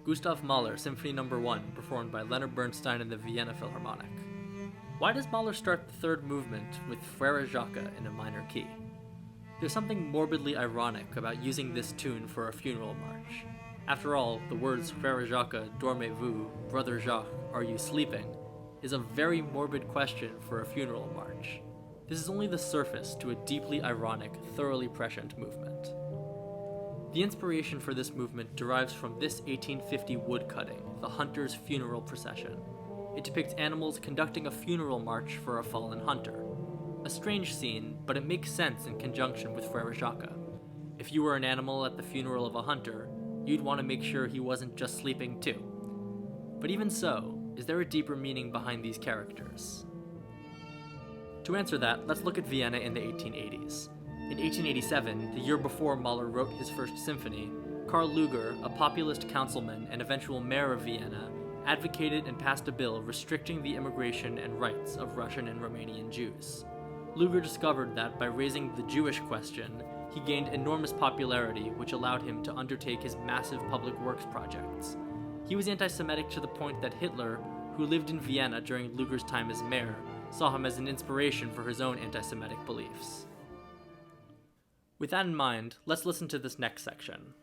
Gustav Mahler Symphony No. 1, performed by Leonard Bernstein in the Vienna Philharmonic. Why does Mahler start the third movement with Frere Jacques in a minor key? There's something morbidly ironic about using this tune for a funeral march. After all, the words Frere Jacques, dormez-vous, Brother Jacques, are you sleeping, is a very morbid question for a funeral march. This is only the surface to a deeply ironic, thoroughly prescient movement. The inspiration for this movement derives from this 1850 woodcutting, the Hunter's Funeral Procession. It depicts animals conducting a funeral march for a fallen hunter. A strange scene, but it makes sense in conjunction with Frere Jacques. If you were an animal at the funeral of a hunter, you'd want to make sure he wasn't just sleeping too. But even so, is there a deeper meaning behind these characters? To answer that, let's look at Vienna in the 1880s. In 1887, the year before Mahler wrote his first symphony, Karl Lueger, a populist councilman and eventual mayor of Vienna, advocated and passed a bill restricting the immigration and rights of Russian and Romanian Jews. Lueger discovered that by raising the Jewish question, he gained enormous popularity, which allowed him to undertake his massive public works projects. He was anti-Semitic to the point that Hitler, who lived in Vienna during Lueger's time as mayor, saw him as an inspiration for his own anti-Semitic beliefs. With that in mind, let's listen to this next section.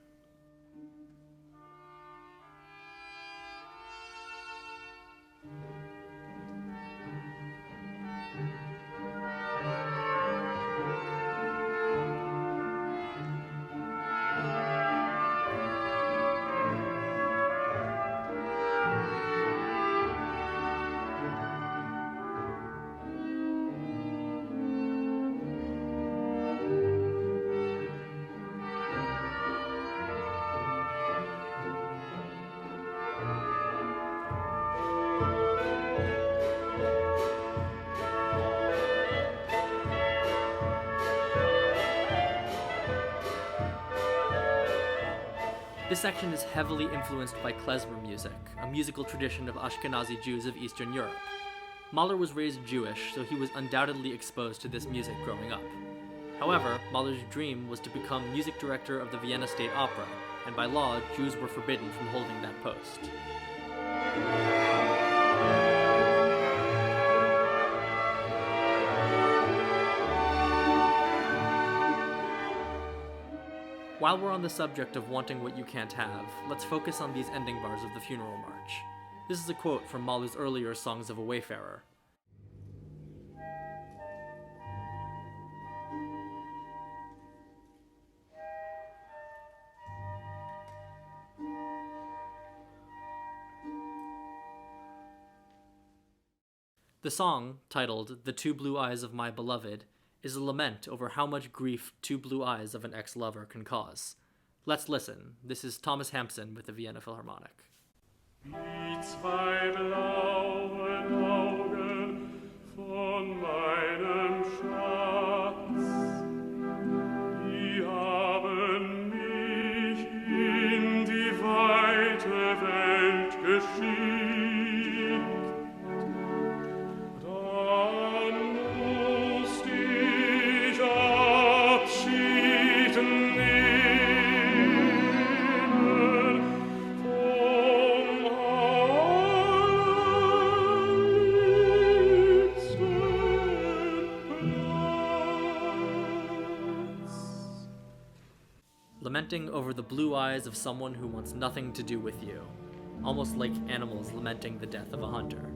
This section is heavily influenced by klezmer music, a musical tradition of Ashkenazi Jews of Eastern Europe. Mahler was raised Jewish, so he was undoubtedly exposed to this music growing up. However, Mahler's dream was to become music director of the Vienna State Opera, and by law, Jews were forbidden from holding that post. While we're on the subject of wanting what you can't have, let's focus on these ending bars of the funeral march. This is a quote from Mahler's earlier Songs of a Wayfarer. The song, titled "The Two Blue Eyes of My Beloved," is a lament over how much grief two blue eyes of an ex-lover can cause. Let's listen. This is Thomas Hampson with the Vienna Philharmonic. Die zwei blauen Augen von meinem Schatz, die haben mich in die weite Welt geschickt. Lamenting over the blue eyes of someone who wants nothing to do with you, almost like animals lamenting the death of a hunter.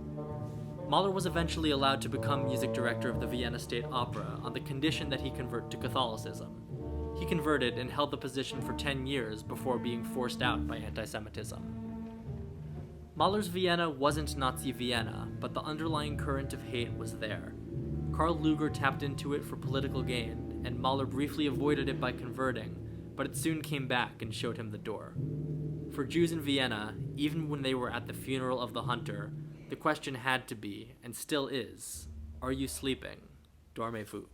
Mahler was eventually allowed to become music director of the Vienna State Opera on the condition that he convert to Catholicism. He converted and held the position for 10 years before being forced out by anti-Semitism. Mahler's Vienna wasn't Nazi Vienna, but the underlying current of hate was there. Karl Lueger tapped into it for political gain, and Mahler briefly avoided it by converting, but it soon came back and showed him the door. For Jews in Vienna, even when they were at the funeral of the hunter, the question had to be, and still is, are you sleeping? Dormez-vous.